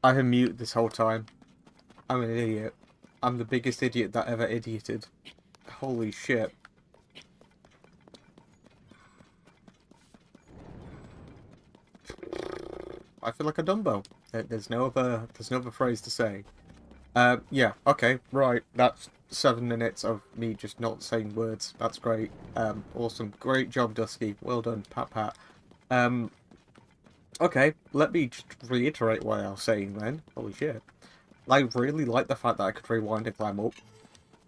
I've been mute this whole time. I'm an idiot. I'm the biggest idiot that ever idioted. Holy shit. I feel like a Dumbo. There's no other phrase to say. Yeah, okay, right. That's 7 minutes of me just not saying words. That's great. Awesome. Great job, Dusky. Well done. Pat pat. Okay, let me just reiterate what I was saying then. Holy shit. I really like the fact that I could rewind and climb up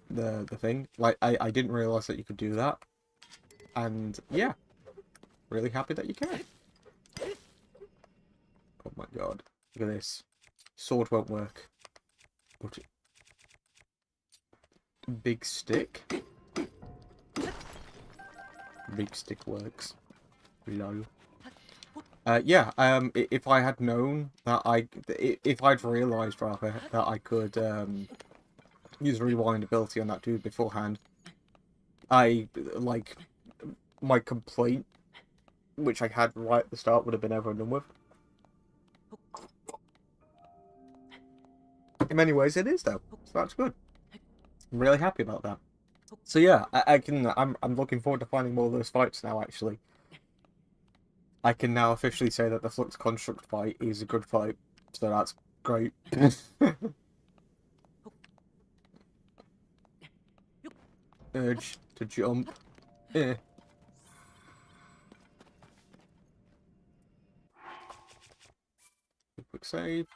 the thing. Like, I didn't realise that you could do that. And, yeah. Really happy that you can. Oh my god. Look at this. Sword won't work. But big stick? Big stick works. Low. Yeah, if I had known that if I'd realised, rather, that I could, use rewind ability on that dude beforehand, like, my complaint, which I had right at the start, would have been over and done with. In many ways, it is, though, so that's good. I'm really happy about that. So yeah, I'm looking forward to finding more of those fights now, actually. I can now officially say that the Flux Construct fight is a good fight, so that's great. Urge to jump. Eh. Quick save.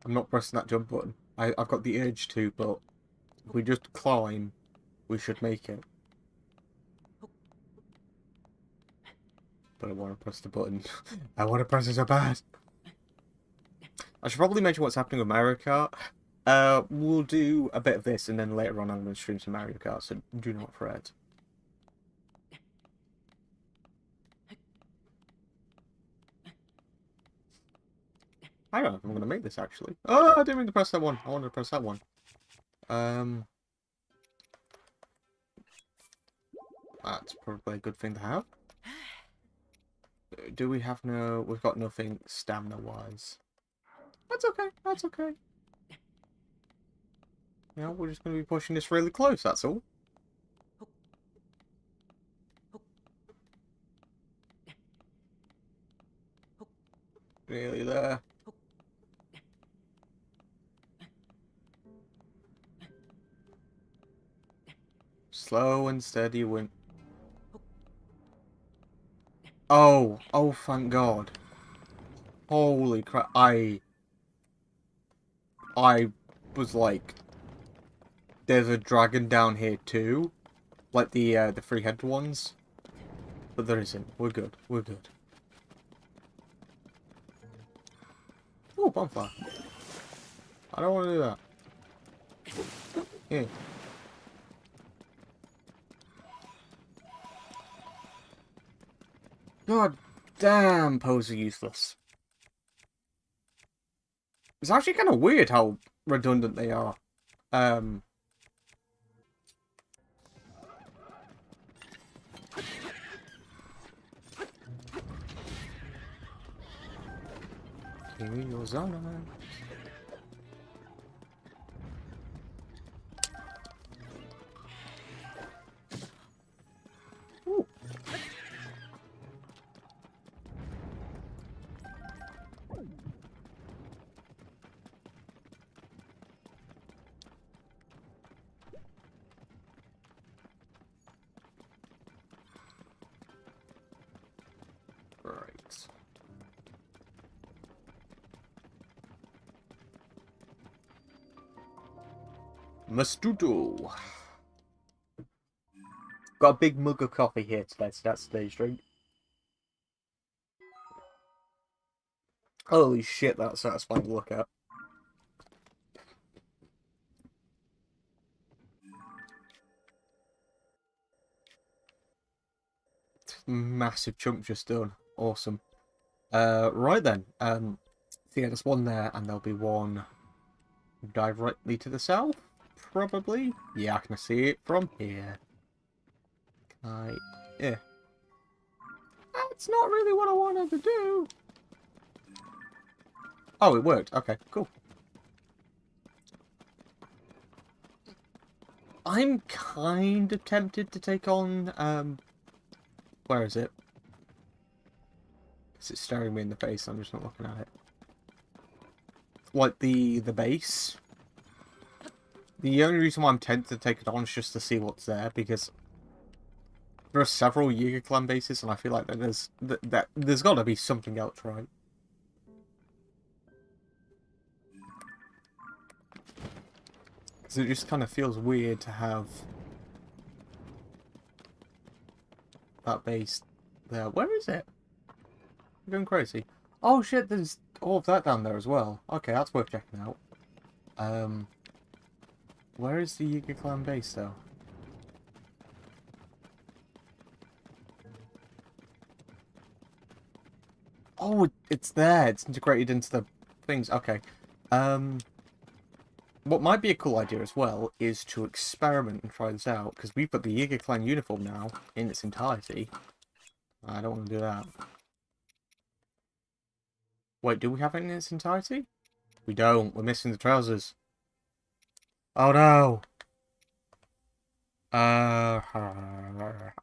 I'm not pressing that jump button. I've got the urge to, but if we just climb, we should make it. But I want to press the button. I want to press it so bad. I should probably mention what's happening with Mario Kart. We'll do a bit of this, and then later on I'm going to stream some Mario Kart, so do not fret. I don't know if I'm going to make this, actually. Oh, I didn't mean to press that one. I wanted to press that one. That's probably a good thing to have. Do we have no... We've got nothing stamina-wise. That's okay. That's okay. You know, we're just going to be pushing this really close, that's all. Really there. Slow and steady win. Oh, oh, thank God. Holy crap, I was like, there's a dragon down here too. Like the three-headed ones. But there isn't. We're good. We're good. Oh, bonfire. I don't want to do that. Yeah. God damn, pose are useless. It's actually kind of weird how redundant they are. Give me your Zelda. Ooh. Right. Mastuto. Got a big mug of coffee here today, so that's today's drink. Holy shit, that's satisfying to look at. Massive chunk just done. Awesome. Right then. So yeah, there's one there, and there'll be one directly to the south, probably. Yeah, I can see it from here. Yeah. That's not really what I wanted to do. Oh, it worked. Okay, cool. I'm kind of tempted to take on, where is it? Because it's staring me in the face, I'm just not looking at it. Like the base. The only reason why I'm tempted to take it on is just to see what's there, because there are several Yiga Clan bases, and I feel like there's got to be something else, right? Because it just kind of feels weird to have that base there. Where is it? I'm going crazy. Oh shit, there's all of that down there as well. Okay, that's worth checking out. Where is the Yiga Clan base, though? Oh, it's there. It's integrated into the things. Okay. What might be a cool idea as well is to experiment and try this out, because we've got the Yiga Clan uniform now in its entirety. I don't want to do that. Wait, do we have it in its entirety? We don't. We're missing the trousers. Oh no!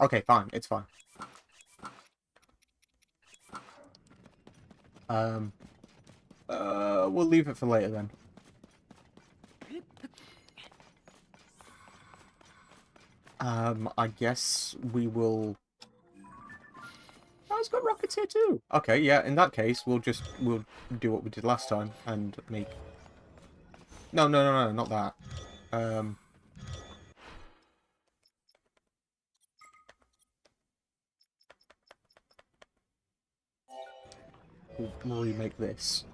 Okay, fine. It's fine. We'll leave it for later then. I guess we will... Oh, it's got rockets here too! Okay, yeah, in that case, we'll do what we did last time and make... No, not that. We'll remake this.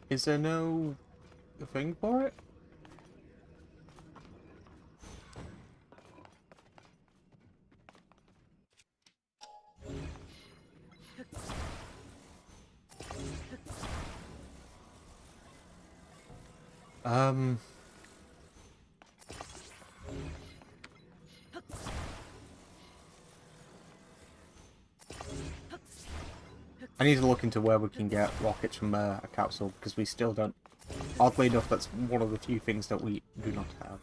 Is there no thing for it? I need to look into where we can get rockets from a capsule, because we still don't... Oddly enough, that's one of the few things that we do not have.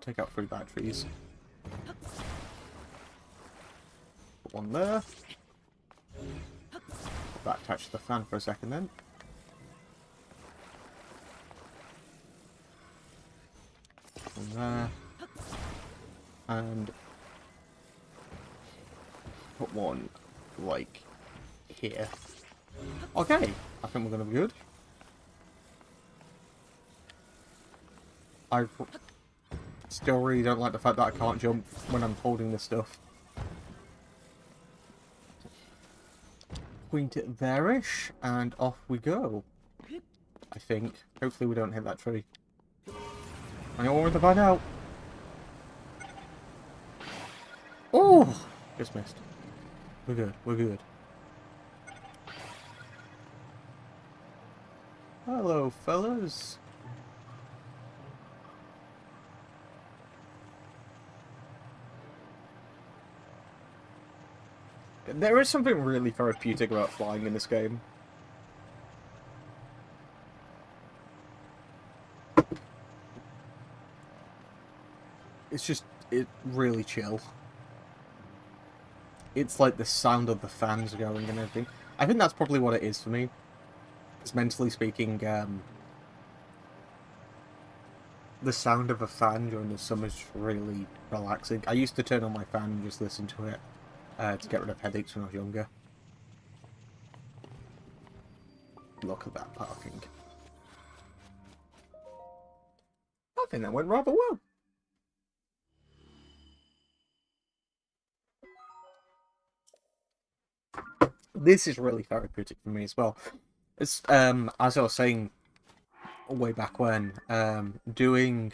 take out 3 batteries. Put one there. Put that attached to the fan for a second then. One there. And put one, like, here. Okay, I think we're going to be good. I still really don't like the fact that I can't jump when I'm holding this stuff. Point it there-ish, and off we go. I think. Hopefully we don't hit that tree. I know where to find out. Oh! Just missed. We're good, we're good. Hello, fellas. There is something really therapeutic about flying in this game. It's really chill. It's like the sound of the fans going and everything. I think that's probably what it is for me. Because mentally speaking, the sound of a fan during the summer is really relaxing. I used to turn on my fan and just listen to it. To get rid of headaches when I was younger. Look at that parking. I think that went rather well. This is really therapeutic for me as well. It's, as I was saying way back when, doing,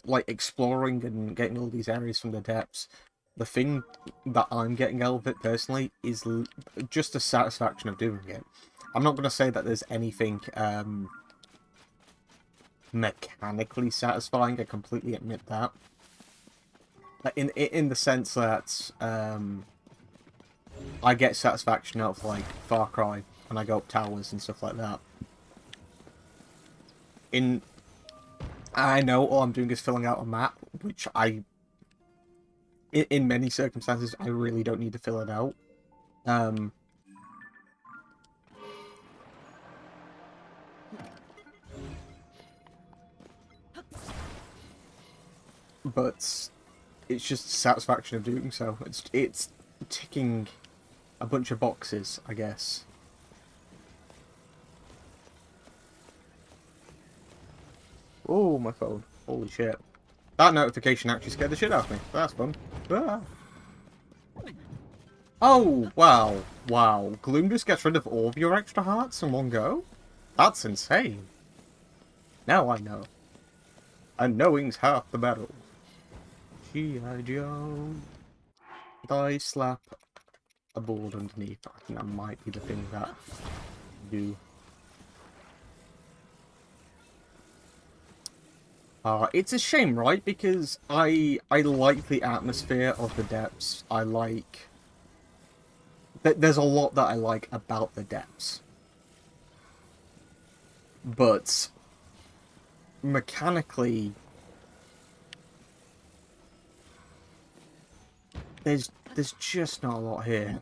like, exploring and getting all these areas from the depths, the thing that I'm getting out of it personally is just the satisfaction of doing it. I'm not going to say that there's anything mechanically satisfying. I completely admit that. In the sense that I get satisfaction out of, like, Far Cry when I go up towers and stuff like that. I know all I'm doing is filling out a map, which in many circumstances, I really don't need to fill it out. But it's just the satisfaction of doing so. It's ticking a bunch of boxes, I guess. Oh, my phone. Holy shit. That notification actually scared the shit out of me. That's fun. Ah. Oh, wow. Wow. Gloom just gets rid of all of your extra hearts in one go? That's insane. Now I know. And knowing's half the battle. G.I. Joe. I slap a board underneath. I think that might be the thing that do. It's a shame, right? Because I like the atmosphere of the depths. I like... There's a lot that I like about the depths. But... mechanically... There's just not a lot here.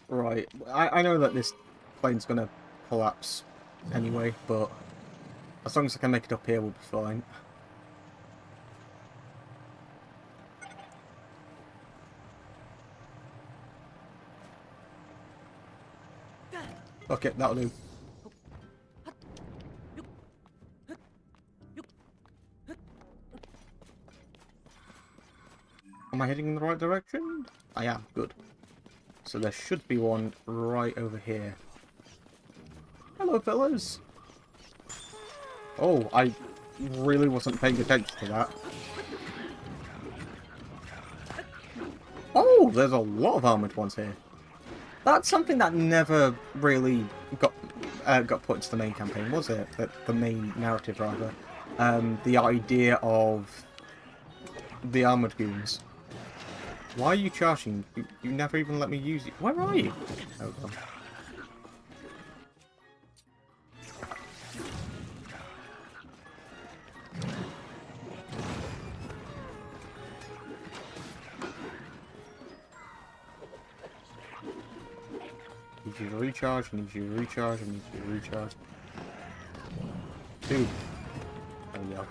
Right, I know that this plane's gonna collapse anyway, but as long as I can make it up here, we'll be fine. Okay, that'll do. Am I heading in the right direction? I am, good. So there should be one right over here. Hello, fellas. Oh, I really wasn't paying attention to that. Oh, there's a lot of armoured ones here. That's something that never really got put into the main campaign, was it? The main narrative, rather. The idea of the armored goons. Why are you charging? You never even let me use it. Where are you? Oh, God. Need you to recharge, I need you to recharge, I need you to recharge. Dude. There we go.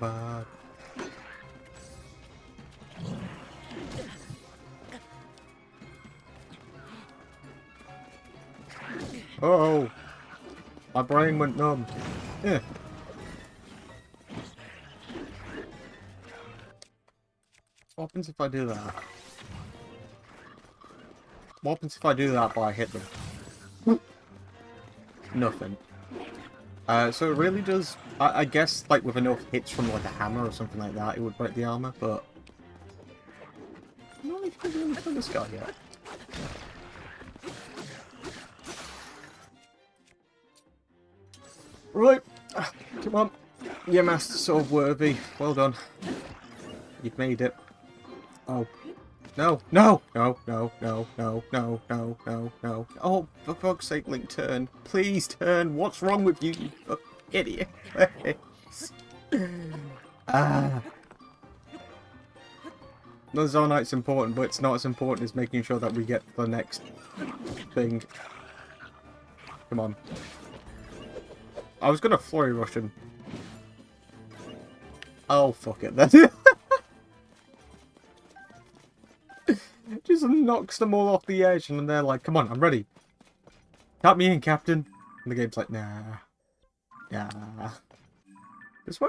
Back. Oh, my brain went numb. Yeah. What happens if I do that? What happens if I do that but I hit them? Nothing. So it really does. I guess like with enough hits from like a hammer or something like that, it would break the armor. But I'm not even really for this guy yet. Right, come on. You're Master Sword worthy. Well done. You've made it. Oh. No, no, no, no, no, no, no, no, no, no. Oh, for fuck's sake, Link, turn. Please turn. What's wrong with you, you fucking idiot? Ah. The Zonite's important, but it's not as important as making sure that we get the next thing. Come on. I was gonna flurry rush him. Oh, fuck it then. Just knocks them all off the edge, and they're like, come on, I'm ready. Count me in, Captain. And the game's like, nah. Nah. This way?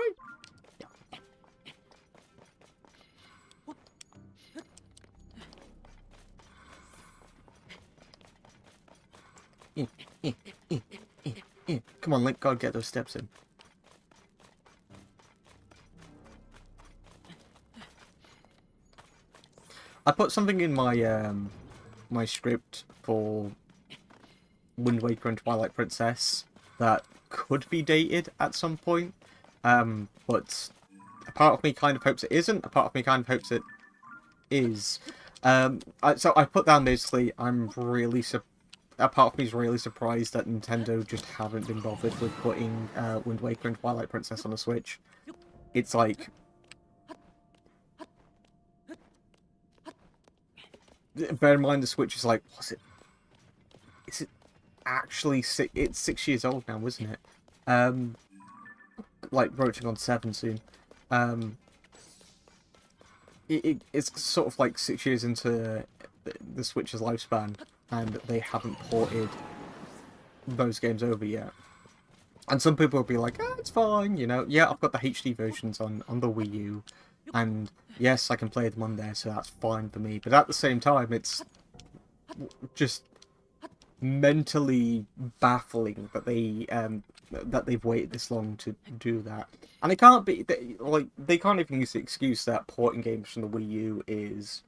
Come on, Link, gotta get those steps in. I put something in my my script for Wind Waker and Twilight Princess that could be dated at some point, but a part of me kind of hopes it isn't. A part of me kind of hopes it is. So I put down basically, a part of me is really surprised that Nintendo just haven't been bothered with putting Wind Waker and Twilight Princess on the Switch. It's like, bear in mind the Switch is like, what's it? Is it actually it's 6 years old now, isn't it? Like broaching on 7 soon. It's sort of like 6 years into the Switch's lifespan, and they haven't ported those games over yet. And some people will be like, oh, it's fine, you know. Yeah, I've got the HD versions on the Wii U, and yes, I can play them on there, so that's fine for me. But at the same time, it's just mentally baffling that they've waited this long to do that. And it can't be like they can't even use the excuse that porting games from the Wii U is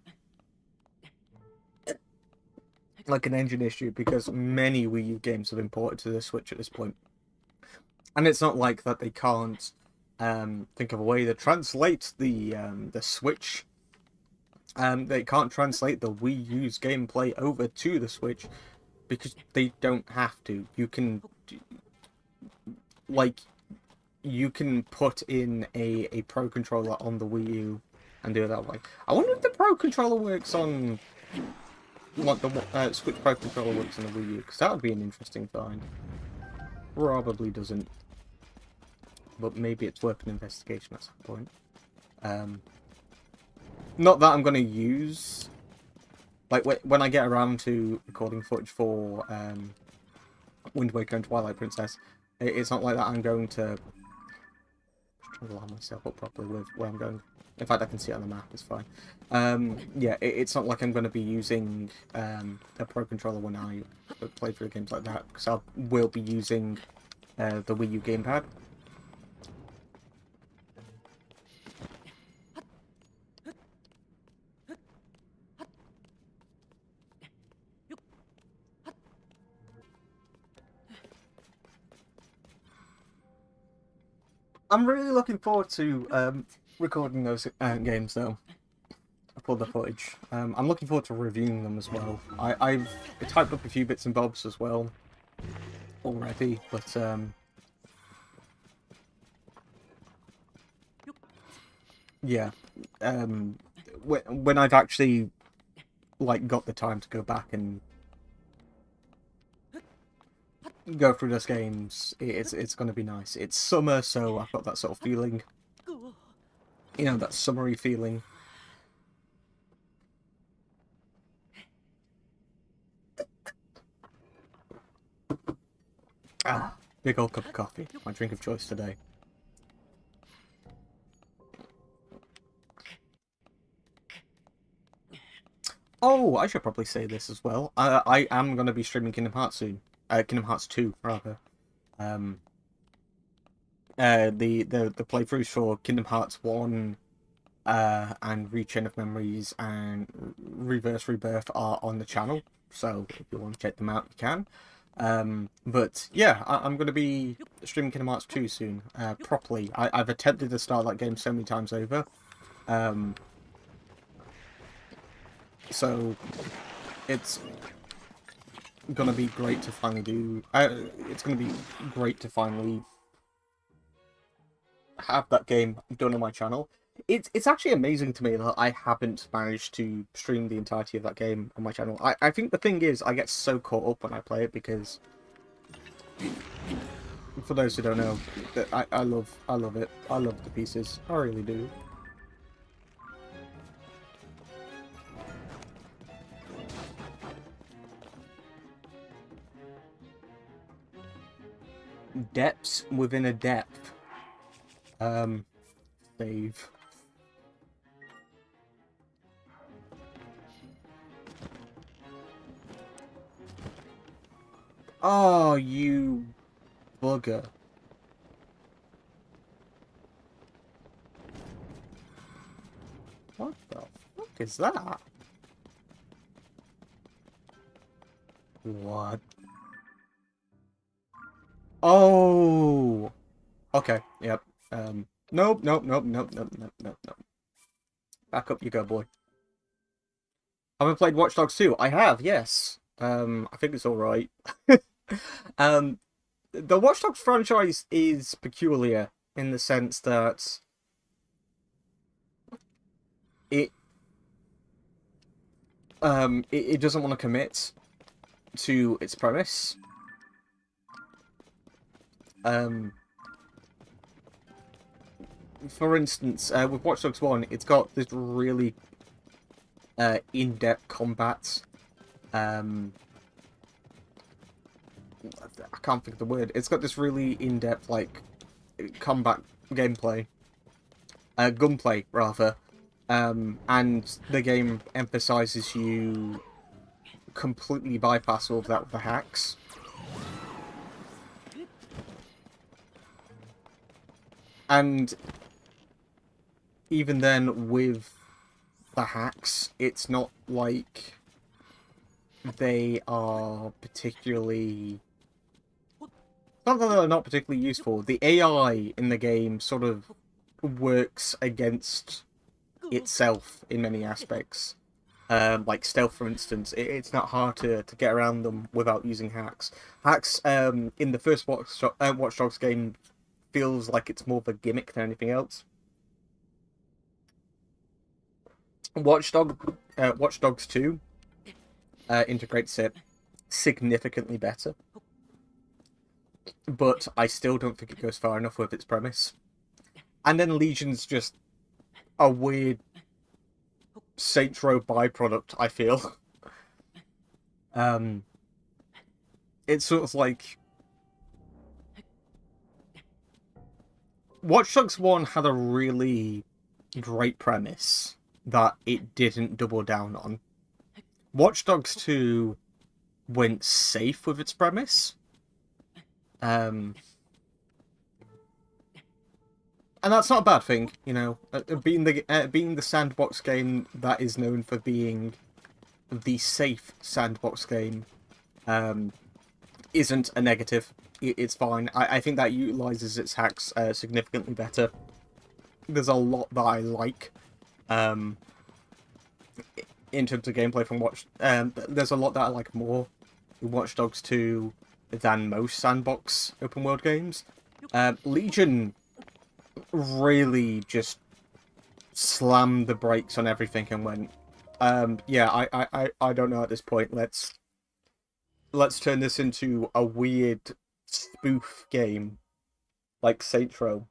like an engine issue, because many Wii U games have been ported to the Switch at this point. And it's not like that they can't think of a way to translate the Switch. They can't translate the Wii U's gameplay over to the Switch because they don't have to. You can, like, you can put in a Pro Controller on the Wii U and do it that way. I wonder if the Pro Controller works on, like, the Switch Pro Controller works on the Wii U, because that would be an interesting find. Probably doesn't. But maybe it's worth an investigation at some point. Not that I'm going to use... Like, when I get around to recording footage for Wind Waker and Twilight Princess, it's not like that I'm going to... Just trying to line myself up properly with where I'm going. In fact, I can see it on the map, it's fine. Yeah, it's not like I'm going to be using a Pro Controller when I play through games like that, because I will be using the Wii U gamepad. I'm really looking forward to recording those games though. For the footage. I'm looking forward to reviewing them as well. I've typed up a few bits and bobs as well already, but yeah. When I've actually like got the time to go back and go through those games, it's going to be nice. It's summer, so I've got that sort of feeling. You know, that summery feeling. Ah, big old cup of coffee. My drink of choice today. Oh, I should probably say this as well. I am going to be streaming Kingdom Hearts soon. Kingdom Hearts 2, rather. The playthroughs for Kingdom Hearts 1 and Rechain of Memories and Reverse Rebirth are on the channel. So if you want to check them out, you can. But yeah, I'm going to be streaming Kingdom Hearts 2 soon, properly. I've attempted to start that game so many times over. So it's gonna be great to finally do. It's gonna be great to finally have that game done on my channel. It's actually amazing to me that I haven't managed to stream the entirety of that game on my channel. I think the thing is, I get so caught up when I play it because, for those who don't know, that I love it. I love the pieces. I really do. Depths within a depth. Save. Oh, you bugger. What the fuck is that? What? Oh! Okay, yep. Nope, nope, nope, nope, nope, nope, nope, nope. Back up you go, boy. Haven't played Watch Dogs 2. I have, yes. I think it's alright. The Watch Dogs franchise is peculiar in the sense that it doesn't want to commit to its premise. For instance, with Watch Dogs 1, it's got this really in-depth combat. I can't think of the word. It's got this really in-depth, like, combat gameplay. Gunplay, rather. And the game emphasizes you completely bypass all of that with the hacks. And even then, with the hacks, it's not like they are particularly... Not that they're not particularly useful. The AI in the game sort of works against itself in many aspects. Like stealth, for instance, it's not hard to get around them without using hacks. Hacks in the first Watch Dogs game feels like it's more of a gimmick than anything else. Watch Dogs 2 integrates it significantly better, but I still don't think it goes far enough with its premise. And then Legion's just a weird Saints Row byproduct, I feel. It's sort of like... Watch Dogs 1 had a really great premise that it didn't double down on. Watch Dogs 2 went safe with its premise. And that's not a bad thing, you know. Being the sandbox game that is known for being the safe sandbox game isn't a negative. it's fine. I think that utilizes its hacks significantly better. There's a lot that I like in terms of gameplay from there's a lot that I like more in Watch Dogs 2 than most sandbox open world games. Legion really just slammed the brakes on everything and went, yeah, I don't know at this point. Let's turn this into a weird spoof game like Saints Row.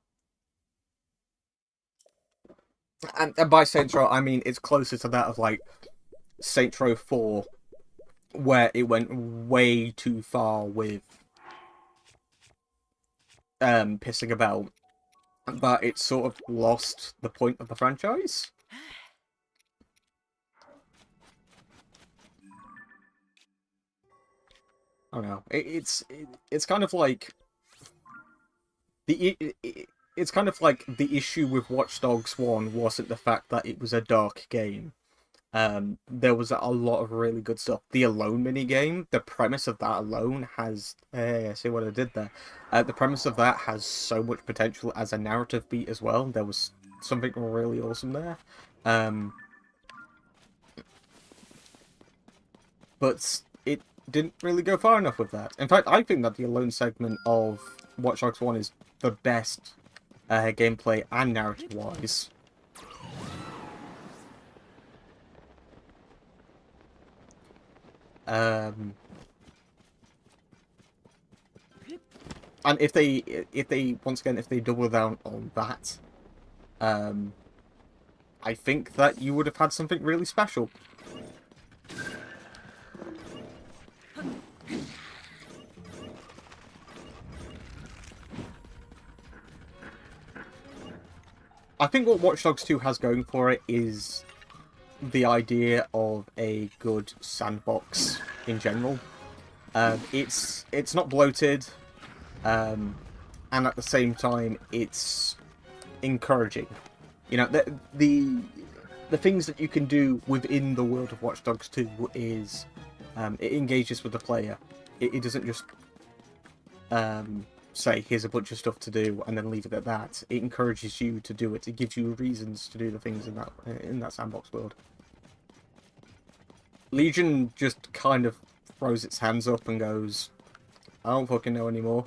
And by Saints Row, I mean it's closer to that of like Saints Row 4, where it went way too far with pissing about, but it sort of lost the point of the franchise. I don't know. It's kind of like it's kind of like the issue with Watch Dogs 1 wasn't the fact that it was a dark game. There was a lot of really good stuff. The Alone minigame, the premise of that alone has... see what I did there? The premise of that has so much potential as a narrative beat as well. There was something really awesome there. But it didn't really go far enough with that. In fact, I think that the Alone segment of Watch Dogs 1 is the best gameplay and narrative-wise. And if they once again, if they double down on that, I think that you would have had something really special. I think what Watch Dogs 2 has going for it is the idea of a good sandbox in general. It's not bloated, and at the same time it's encouraging. You know, the things that you can do within the world of Watch Dogs 2 is it engages with the player. It doesn't just say, here's a bunch of stuff to do, and then leave it at that. It encourages you to do it. It gives you reasons to do the things in that sandbox world. Legion just kind of throws its hands up and goes, I don't fucking know anymore.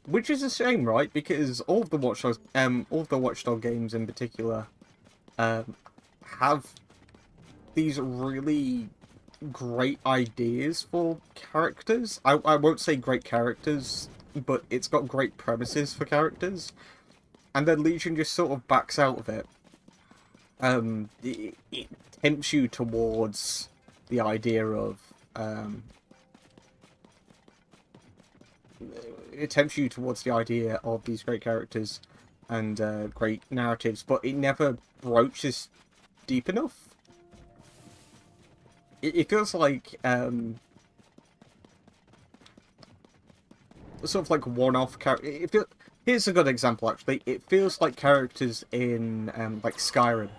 Which is a shame, right? Because all of the Watch Dogs games in particular have these really great ideas for characters. I won't say great characters, but it's got great premises for characters. And then Legion just sort of backs out of it. It tempts you towards the idea of... it tempts you towards the idea of these great characters and great narratives, but it never broaches deep enough. It feels like sort of like one-off character. Here's a good example, actually. It feels like characters in like Skyrim,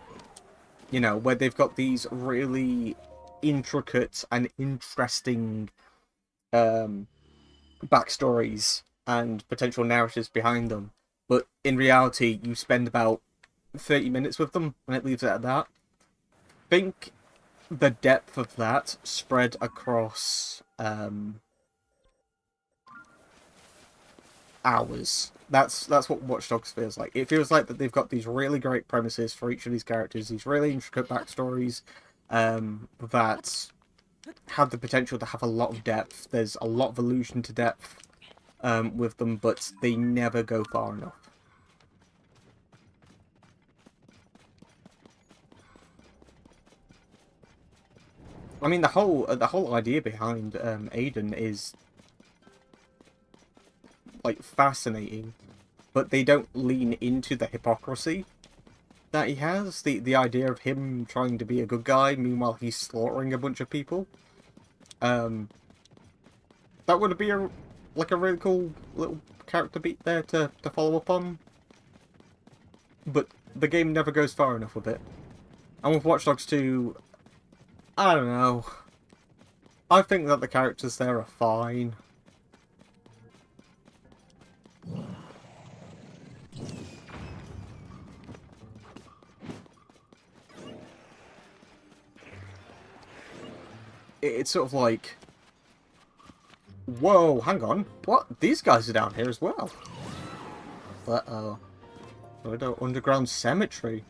you know, where they've got these really intricate and interesting backstories and potential narratives behind them, but in reality, you spend about 30 minutes with them, and it leaves it at that. Think the depth of that spread across hours. That's what Watch Dogs feels like. It feels like that they've got these really great premises for each of these characters, these really intricate backstories that have the potential to have a lot of depth. There's a lot of allusion to depth with them, but they never go far enough. I mean, the whole idea behind Aiden is like fascinating, but they don't lean into the hypocrisy that he has. The idea of him trying to be a good guy, meanwhile he's slaughtering a bunch of people. That would be a really cool little character beat there to follow up on. But the game never goes far enough with it. And with Watch Dogs 2, I don't know. I think that the characters there are fine. It's sort of like... Whoa, hang on. What? These guys are down here as well. Uh-oh. Underground cemetery.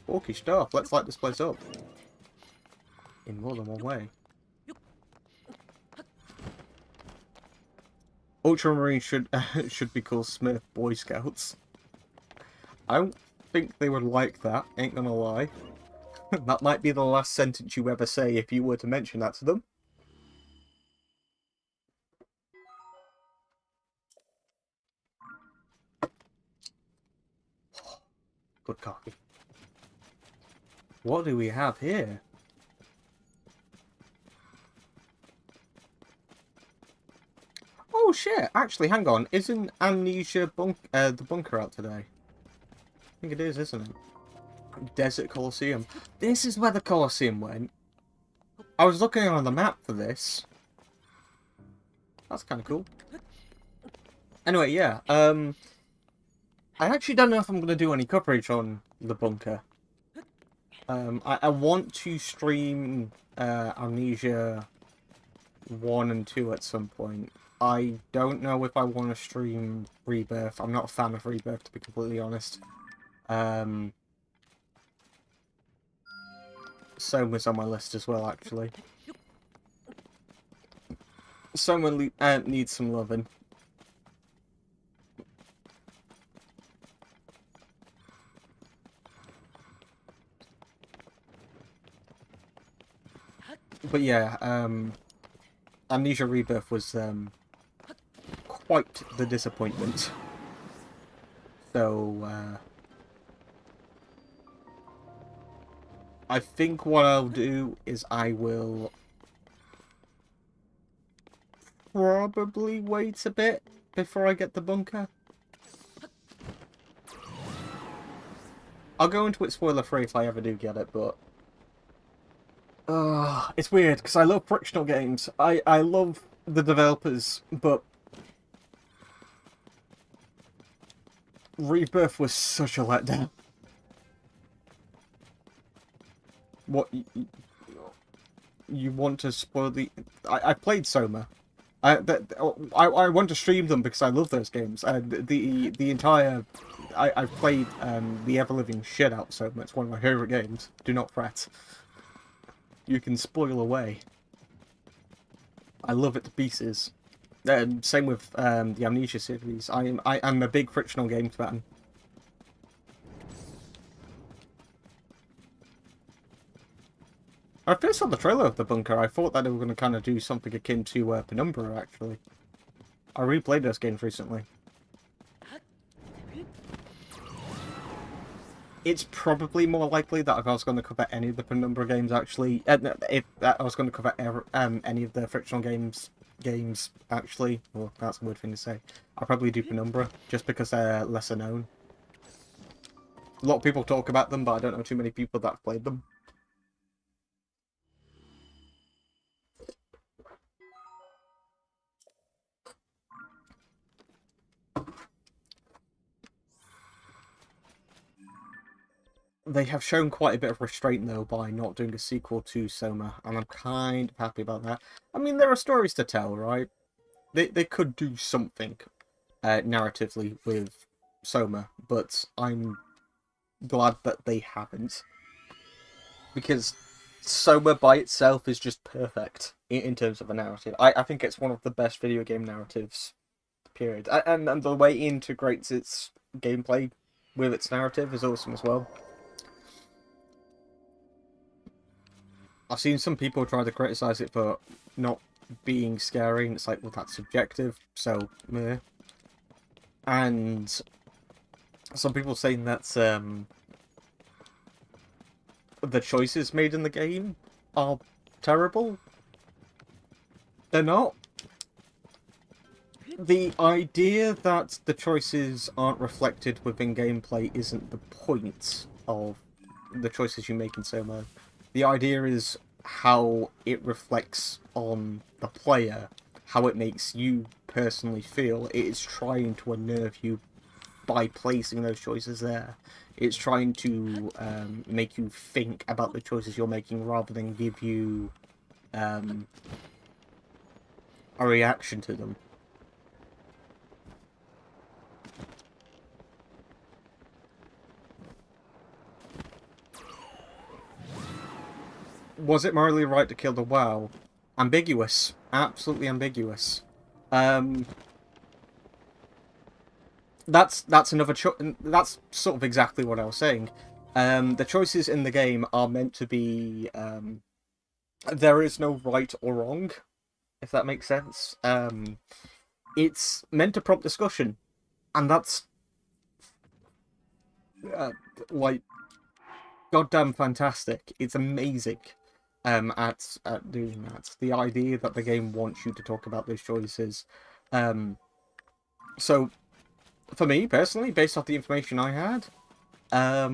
Spooky stuff. Let's light this place up. In more than one way. Ultramarine should should be called Smith Boy Scouts. I don't think they would like that, ain't gonna lie. That might be the last sentence you ever say if you were to mention that to them. Good coffee. What do we have here? Oh shit, actually, hang on. Isn't Amnesia the bunker out today? I think it is, isn't it? Desert Coliseum. This is where the Coliseum went. I was looking on the map for this. That's kind of cool. Anyway, yeah. I actually don't know if I'm going to do any coverage on the bunker. I want to stream Amnesia 1 and 2 at some point. I don't know if I want to stream Rebirth. I'm not a fan of Rebirth, to be completely honest. Soma's on my list as well, actually. Soma needs some loving. But yeah, Amnesia Rebirth was quite the disappointment. So, I think what I'll do is I will probably wait a bit before I get the bunker. I'll go into it spoiler-free if I ever do get it, but... it's weird, because I love frictional games. I love the developers, but... Rebirth was such a letdown. What, you want to spoil the... I played Soma. I want to stream them because I love those games. The entire... I've played the ever-living shit out of Soma. It's one of my favourite games. Do not fret. You can spoil away. I love it to pieces. Same with the Amnesia series. I'm a big frictional games fan. I first saw the trailer of the bunker. I thought that they were going to kind of do something akin to Penumbra, actually. I replayed those games recently. It's probably more likely that if I was going to cover any of the Penumbra games, actually, if I was going to cover any of the frictional games, actually, well, that's a weird thing to say, I'll probably do Penumbra, just because they're lesser known. A lot of people talk about them, but I don't know too many people that have played them. They have shown quite a bit of restraint, though, by not doing a sequel to Soma, and I'm kind of happy about that. I mean, there are stories to tell, right? They could do something narratively with Soma, but I'm glad that they haven't. Because Soma by itself is just perfect in terms of a narrative. I think it's one of the best video game narratives, period. And the way it integrates its gameplay with its narrative is awesome as well. I've seen some people try to criticize it for not being scary, and it's like, well, that's subjective, so meh. And some people saying that the choices made in the game are terrible. They're not. The idea that the choices aren't reflected within gameplay isn't the point of the choices you make in Soma. The idea is how it reflects on the player, how it makes you personally feel. It is trying to unnerve you by placing those choices there. It's trying to make you think about the choices you're making rather than give you a reaction to them. Was it morally right to kill the WoW? Ambiguous. Absolutely ambiguous. That's another that's sort of exactly what I was saying. The choices in the game are meant to be there is no right or wrong, if that makes sense. It's meant to prompt discussion, and that's like goddamn fantastic. It's amazing. At doing that, the idea that the game wants you to talk about those choices. So for me personally, based off the information I had, I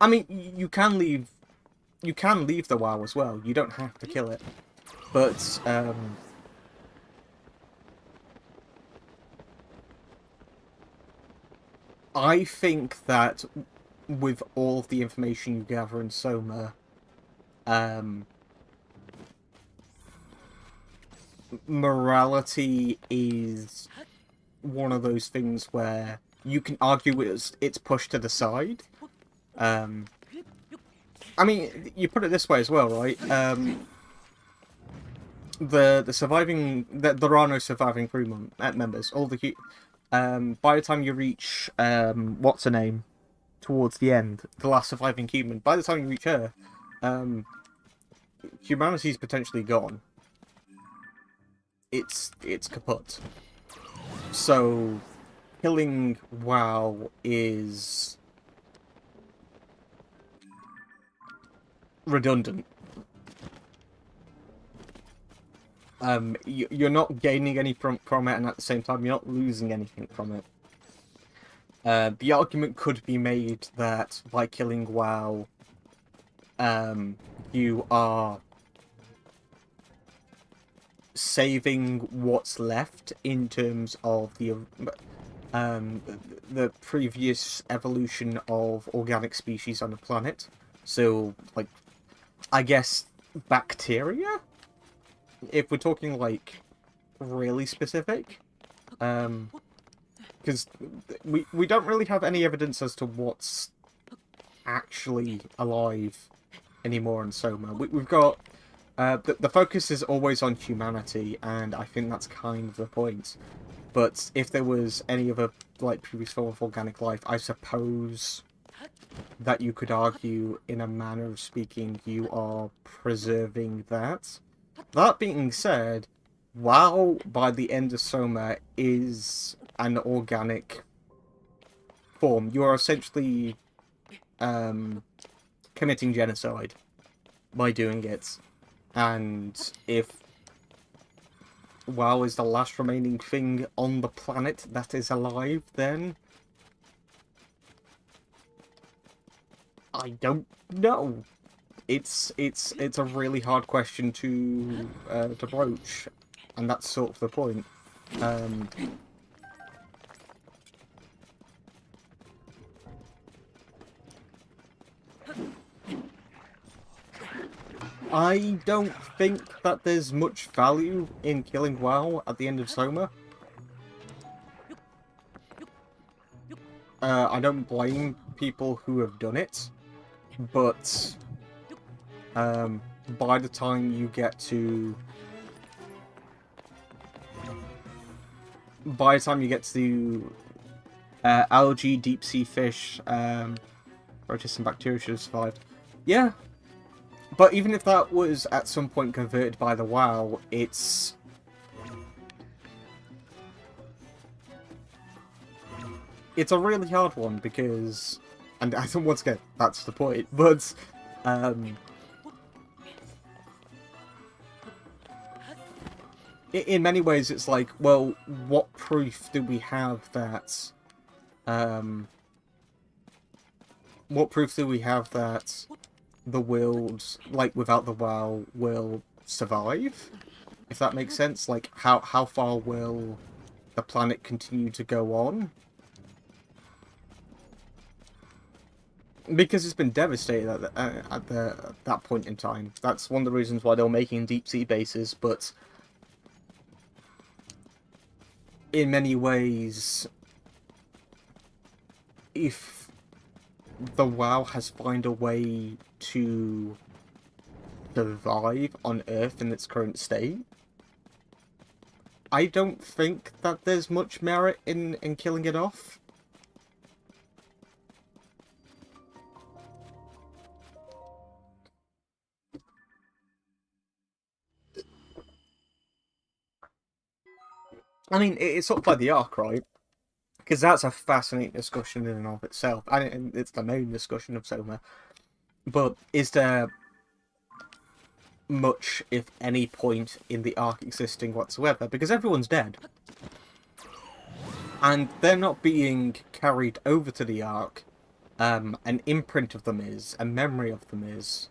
mean, you can leave the WoW as well. You don't have to kill it, but I think that with all of the information you gather in Soma, morality is one of those things where you can argue it's pushed to the side. I mean, you put it this way as well, right? The surviving there are no surviving crew members. All the by the time you reach what's her name towards the end, the last surviving human, by the time you reach her, humanity's potentially gone. It's kaput. So killing WoW is redundant. You're not gaining any from it, and at the same time, you're not losing anything from it. The argument could be made that by killing WoW, you are saving what's left in terms of the previous evolution of organic species on the planet. So, like, I guess bacteria? If we're talking, like, really specific. Because we don't really have any evidence as to what's actually alive anymore in Soma. We've got... the focus is always on humanity, and I think that's kind of the point. But if there was any other, like, previous form of organic life, I suppose that you could argue, in a manner of speaking, you are preserving that. That being said, WoW, by the end of Soma, is an organic form. You are essentially committing genocide by doing it. And if WoW is the last remaining thing on the planet that is alive, then I don't know. It's a really hard question to broach, and that's sort of the point. I don't think that there's much value in killing WoW at the end of Soma. I don't blame people who have done it, but by the time you get to... algae, deep sea fish, protists and bacteria should have survived. Yeah. But even if that was at some point converted by the WoW, it's... It's a really hard one because... And I think, once again, that's the point, but... in many ways, it's like, well, what proof do we have that... what proof do we have that the world, like, without the WoW, will survive? If that makes sense? Like, how far will the planet continue to go on? Because it's been devastated at that point in time. That's one of the reasons why they were making deep sea bases, but in many ways, if the WoW has found a way to survive on Earth in its current state, I don't think that there's much merit in killing it off. I mean, it's up by the arc, right? Because that's a fascinating discussion in and of itself, and it's the main discussion of Soma. But is there much, if any, point in the arc existing whatsoever? Because everyone's dead. And they're not being carried over to the arc. An imprint of them is, a memory of them is.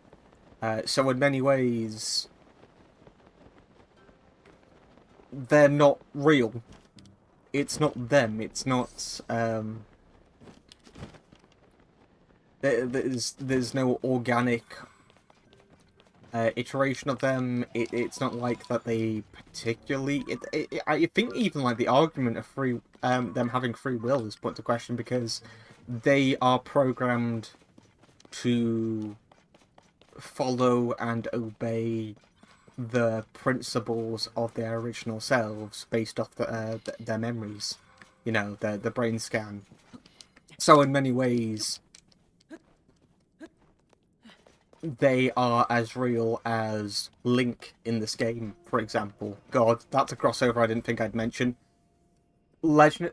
So in many ways, they're not real. It's not them. It's not. There's no organic iteration of them. It's not like that they particularly. I think even like the argument of them having free will is put to question because they are programmed to follow and obey the principles of their original selves based off their memories, you know, the brain scan. So in many ways, they are as real as Link in this game, for example. God, that's a crossover I didn't think I'd mention.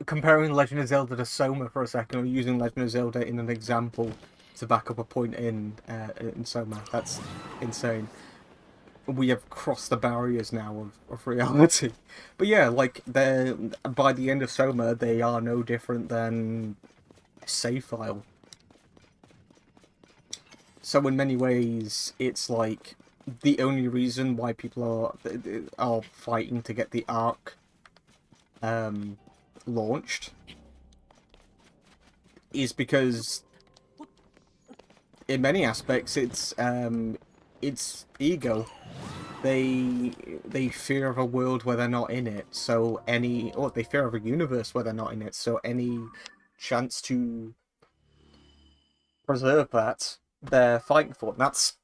Comparing Legend of Zelda to Soma for a second, or using Legend of Zelda in an example to back up a point in Soma. That's insane. We have crossed the barriers now of reality. But yeah, like, by the end of Soma, they are no different than a save file. So in many ways, it's like the only reason why people are fighting to get the arc launched is because in many aspects it's ego. They fear of a world where they're not in it, so they fear of a universe where they're not in it, so any chance to preserve that, they're fighting for. And that's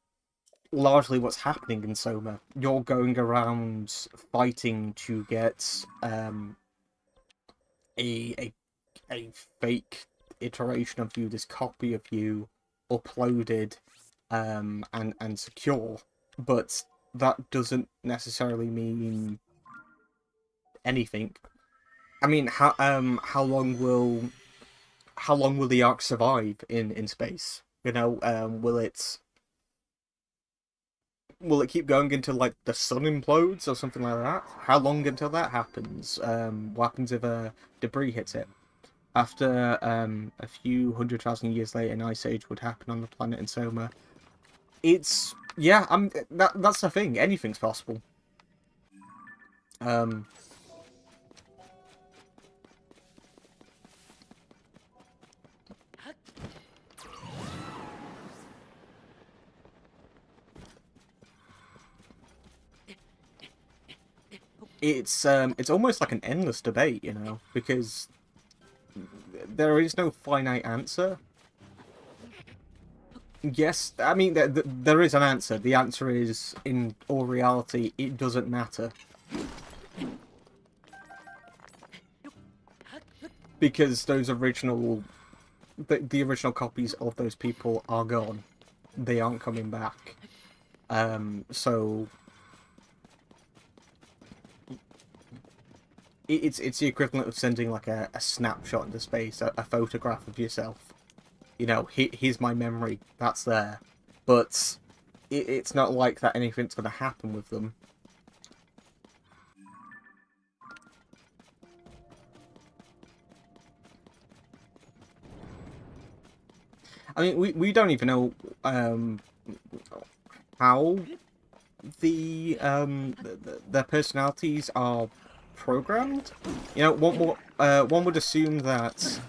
largely what's happening in Soma. You're going around fighting to get a fake iteration of you, this copy of you, uploaded and secure, but that doesn't necessarily mean anything. I mean, how long will the arc survive in space? You know, will it keep going until like the sun implodes or something like that? How long until that happens? What happens if debris hits it? After a few 100,000 years later, an ice age would happen on the planet in Soma. It's yeah, that's the thing. Anything's possible. It's almost like an endless debate, you know, because there is no finite answer. Yes, I mean, there is an answer. The answer is, in all reality, it doesn't matter. Because those original... The original copies of those people are gone. They aren't coming back. So... It's the equivalent of sending, like, a snapshot into space, a photograph of yourself. You know, here's my memory, that's there. But it's not like that anything's going to happen with them. I mean, we don't even know how their personalities are programmed. You know, one would assume that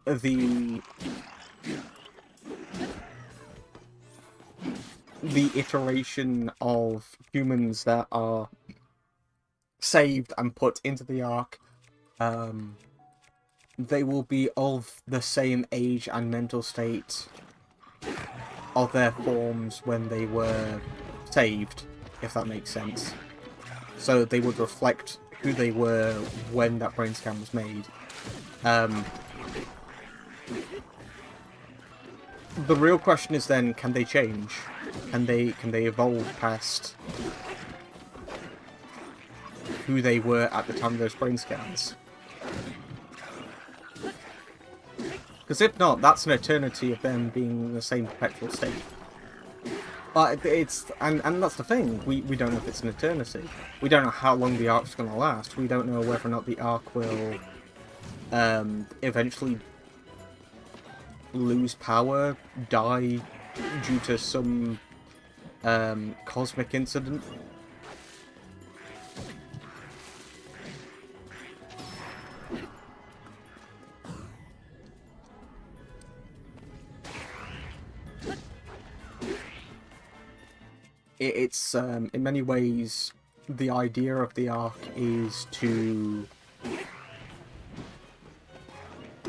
the iteration of humans that are saved and put into the Ark, they will be of the same age and mental state of their forms when they were saved, if that makes sense. So they would reflect who they were when that brain scan was made. The real question is then, can they change? Can they evolve past who they were at the time of those brain scans? Because if not, that's an eternity of them being in the same perpetual state. But and that's the thing. We don't know if it's an eternity. We don't know how long the Ark's going to last. We don't know whether or not the Ark will eventually lose power, die due to some cosmic incident. It's in many ways, the idea of the Ark is to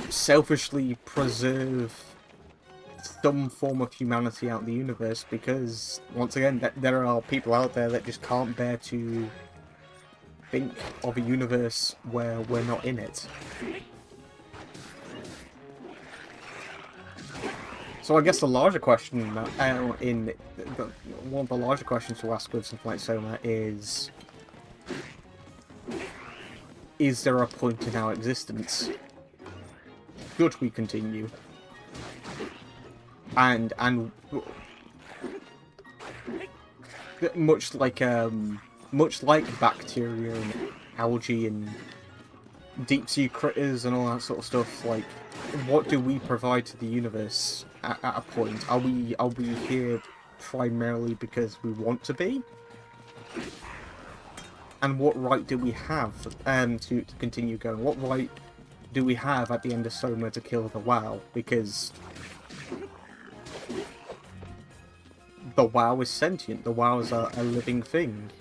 selfishly preserve some form of humanity out in the universe, because once again, there are people out there that just can't bear to think of a universe where we're not in it. So I guess the larger question, one of the larger questions to ask with something like Soma is there a point in our existence? Should we continue? And much like bacteria and algae and deep sea critters and all that sort of stuff, like, what do we provide to the universe at a point? Are we here primarily because we want to be? And what right do we have to continue going? What right do we have at the end of Soma to kill the WoW? Because the WoW is sentient. The WoW is a living thing.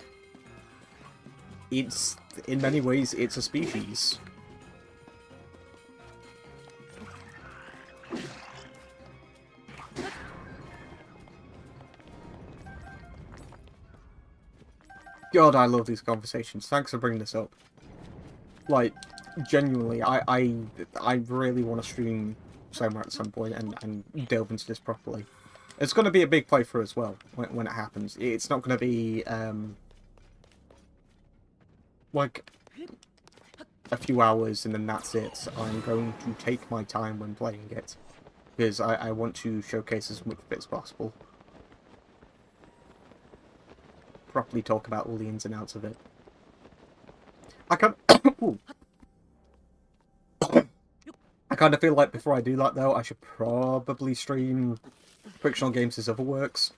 It's, in many ways, it's a species. God, I love these conversations. Thanks for bringing this up. Like, genuinely, I really want to stream Soma at some point and delve into this properly. It's going to be a big playthrough as well when it happens. It's not going to be like a few hours and then that's it. I'm going to take my time when playing it, because I want to showcase as much of it as possible. Properly talk about all the ins and outs of it. I kind of feel like before I do that, though, I should probably stream Frictional Games' other works.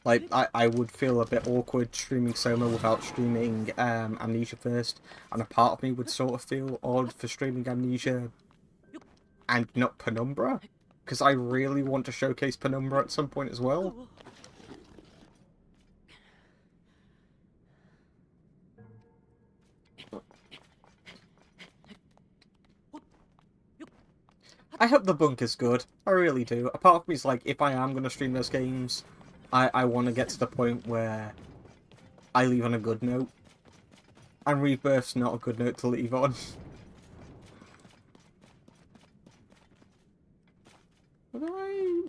Like, I would feel a bit awkward streaming Soma without streaming Amnesia first, and a part of me would sort of feel odd for streaming Amnesia and not Penumbra, because I really want to showcase Penumbra at some point as well. I hope the bunker's good. I really do. A part of me is like, if I am going to stream those games, I want to get to the point where I leave on a good note. And Rebirth's not a good note to leave on.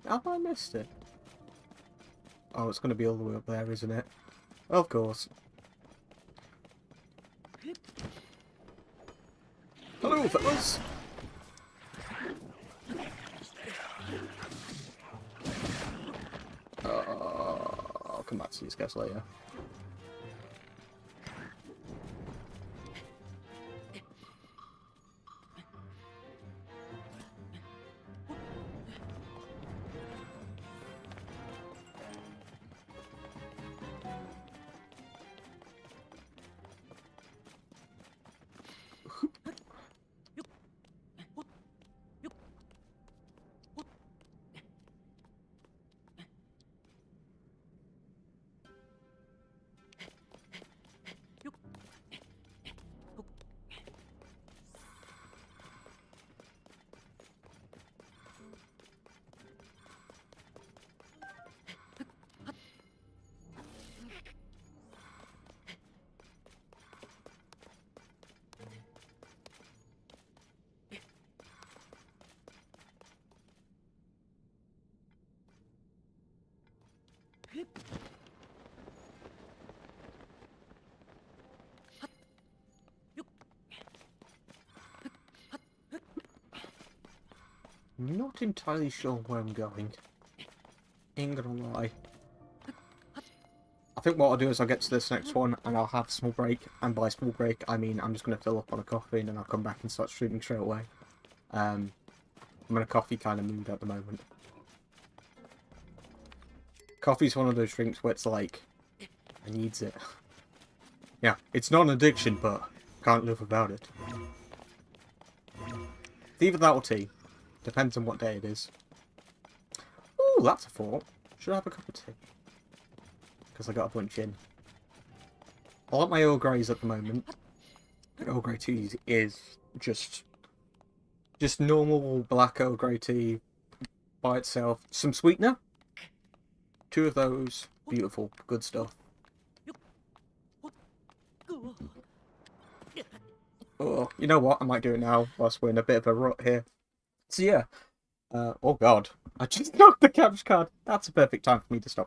Have I missed it? Oh, it's going to be all the way up there, isn't it? Of course. Hello, fellas! I'll come back to these guys later. not entirely sure where I'm going. Ain't gonna lie. I think what I'll do is I'll get to this next one and I'll have a small break. And by small break, I mean I'm just going to fill up on a coffee and then I'll come back and start streaming straight away. I'm in a coffee kind of mood at the moment. Coffee's one of those drinks where it's like, I needs it. Yeah, it's not an addiction, but can't live without it. It's either that or tea. Depends on what day it is. Ooh, that's a thought. Should I have a cup of tea? Because I got a bunch in. I like my Earl Greys at the moment. Earl Grey tea is just normal black Earl Grey tea by itself. Some sweetener. 2 of those. Beautiful. Good stuff. Oh, you know what? I might do it now whilst we're in a bit of a rut here. So yeah. Oh god. I just knocked the capture card. That's a perfect time for me to stop.